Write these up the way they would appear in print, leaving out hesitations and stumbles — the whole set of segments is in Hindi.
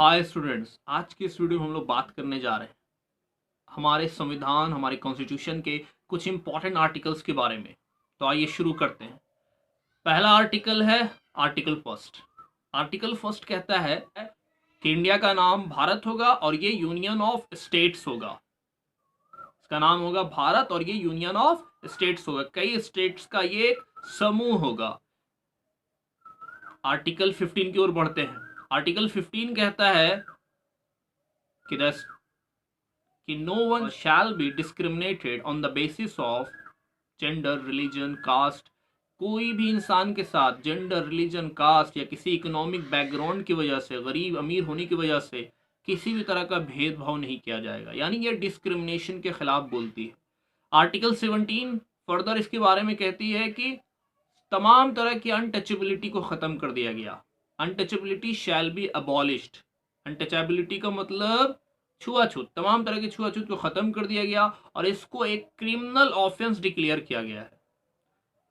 हाय स्टूडेंट्स, आज की इस वीडियो में हम लोग बात करने जा रहे हैं हमारे संविधान, हमारे कॉन्स्टिट्यूशन के कुछ इंपॉर्टेंट आर्टिकल्स के बारे में। तो आइए शुरू करते हैं। पहला आर्टिकल है आर्टिकल फर्स्ट। आर्टिकल फर्स्ट कहता है कि इंडिया का नाम भारत होगा और ये यूनियन ऑफ स्टेट्स होगा। इसका नाम होगा भारत और ये यूनियन ऑफ स्टेट्स होगा, कई स्टेट्स का ये एक समूह होगा। आर्टिकल 15 की ओर बढ़ते हैं। आर्टिकल 15 कहता है कि no one shall be discriminated on the basis of gender, religion, caste। कोई भी इंसान के साथ जेंडर, रिलीजन, कास्ट या किसी इकोनॉमिक बैकग्राउंड की वजह से, गरीब अमीर होने की वजह से किसी भी तरह का भेदभाव नहीं किया जाएगा, यानी ये डिस्क्रिमिनेशन के खिलाफ बोलती है। आर्टिकल 17 फर्दर इसके बारे में कहती है कि तमाम तरह की अनटचेबिलिटी को ख़त्म कर दिया गया। Untouchability shall be abolished. Untouchability का मतलब छुआछूत, तमाम तरह की छुआछूत को ख़त्म कर दिया गया और इसको एक क्रिमिनल ऑफेंस डिक्लेयर किया गया है।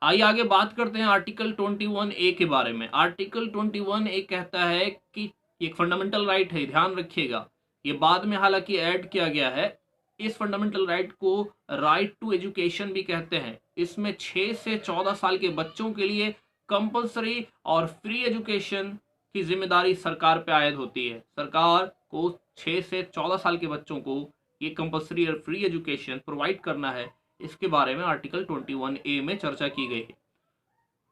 आइए आगे बात करते हैं आर्टिकल 21A के बारे में। आर्टिकल 21A कहता है कि एक फंडामेंटल राइट है, ध्यान रखिएगा, ये बाद में हालांकि ऐड किया गया है। इस फंडामेंटल राइट को राइट टू एजुकेशन भी कहते हैं। इसमें 6 से 14 साल के बच्चों के लिए कंपलसरी और फ्री एजुकेशन की जिम्मेदारी सरकार पे आयद होती है। सरकार को 6 से 14 साल के बच्चों को ये कंपलसरी और फ्री एजुकेशन प्रोवाइड करना है। इसके बारे में आर्टिकल 21A में चर्चा की गई है।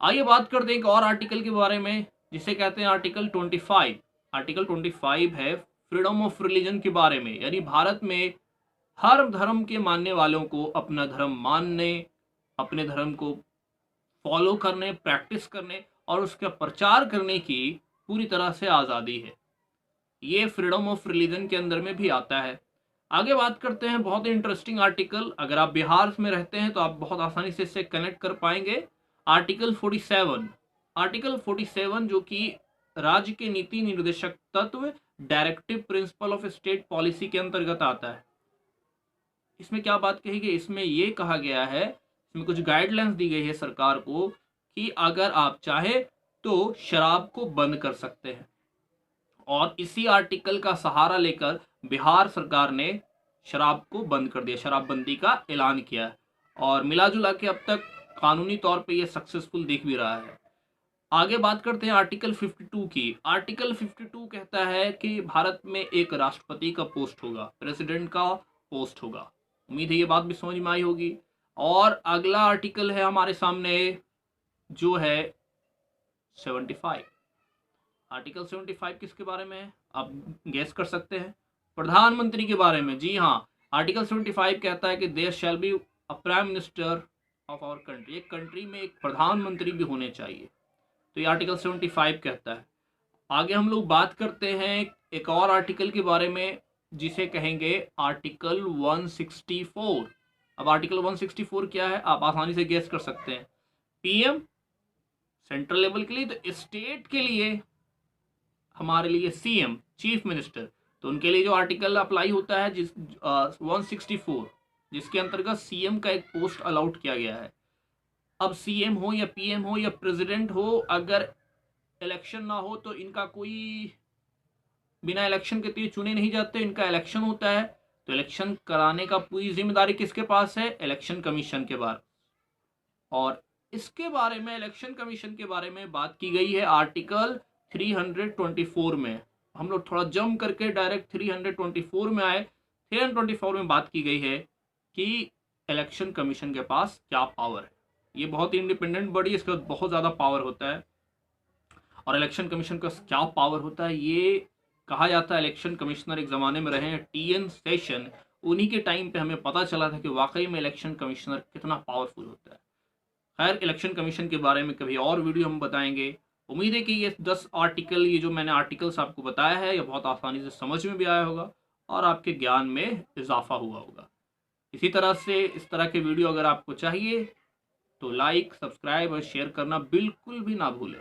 आइए बात करते हैं एक और आर्टिकल के बारे में जिसे कहते हैं आर्टिकल 25। आर्टिकल 25 है फ्रीडम ऑफ रिलीजन के बारे में, यानी भारत में हर धर्म के मानने वालों को अपना धर्म मानने, अपने धर्म को फॉलो करने, प्रैक्टिस करने और उसका प्रचार करने की पूरी तरह से आज़ादी है। ये फ्रीडम ऑफ रिलीजन के अंदर में भी आता है। आगे बात करते हैं बहुत ही इंटरेस्टिंग आर्टिकल। अगर आप बिहार में रहते हैं तो आप बहुत आसानी से इससे कनेक्ट कर पाएंगे। आर्टिकल 47। आर्टिकल 47 जो कि राज्य के नीति निर्देशक तत्व, directive principle of state policy के अंतर्गत आता है। इसमें क्या बात कही गई? इसमें यह कहा गया है, इसमें कुछ गाइडलाइंस दी गई है सरकार को कि अगर आप चाहे तो शराब को बंद कर सकते हैं। और इसी आर्टिकल का सहारा लेकर बिहार सरकार ने शराब को बंद कर दिया, शराबबंदी का ऐलान किया है और मिला जुला के अब तक कानूनी तौर पे ये सक्सेसफुल दिख भी रहा है। आगे बात करते हैं आर्टिकल 52 की। आर्टिकल 52 कहता है कि भारत में एक राष्ट्रपति का पोस्ट होगा, प्रेसिडेंट का पोस्ट होगा। उम्मीद है ये बात भी समझ में आई होगी। और अगला आर्टिकल है हमारे सामने जो है 75। आर्टिकल 75 किसके बारे में है? आप गेस कर सकते हैं, प्रधानमंत्री के बारे में। जी हाँ, आर्टिकल 75 कहता है कि there shall be a prime minister of our country. एक कंट्री में एक प्रधानमंत्री भी होने चाहिए, तो ये आर्टिकल 75 कहता है। आगे हम लोग बात करते हैं एक और आर्टिकल के बारे में जिसे कहेंगे आर्टिकल 164। अब आर्टिकल 164 क्या है आप आसानी से गेस कर सकते हैं। पीएम सेंट्रल लेवल के लिए, तो स्टेट के लिए हमारे लिए सीएम, चीफ मिनिस्टर, तो उनके लिए जो आर्टिकल अप्लाई होता है 164, जिसके अंतर्गत सीएम का एक पोस्ट अलाउट किया गया है। अब सीएम हो या पीएम हो या प्रेसिडेंट हो, अगर इलेक्शन ना हो तो इनका कोई, बिना इलेक्शन के तो ये चुने नहीं जाते, इनका इलेक्शन होता है। तो इलेक्शन कराने का पूरी जिम्मेदारी किसके पास है? इलेक्शन कमीशन के पास। और इसके बारे में, इलेक्शन कमीशन के बारे में बात की गई है आर्टिकल 324 में। हम लोग थोड़ा जंप करके डायरेक्ट 324 में आए। 324 में बात की गई है कि इलेक्शन कमीशन के पास क्या पावर है। ये बहुत ही इंडिपेंडेंट बॉडी, इसका बहुत ज़्यादा पावर होता है। और इलेक्शन कमीशन का क्या पावर होता है ये कहा जाता है, इलेक्शन कमिश्नर एक ज़माने में रहे हैं TN सेशन, उन्हीं के टाइम पे हमें पता चला था कि वाकई में इलेक्शन कमिश्नर कितना पावरफुल होता है। खैर, इलेक्शन कमीशन के बारे में कभी और वीडियो हम बताएंगे। उम्मीद है कि ये 10 आर्टिकल, ये जो मैंने आर्टिकल्स आपको बताया है, ये बहुत आसानी से समझ में भी आया होगा और आपके ज्ञान में इजाफा हुआ होगा। इसी तरह से इस तरह के वीडियो अगर आपको चाहिए तो लाइक, सब्सक्राइब और शेयर करना बिल्कुल भी ना भूलें।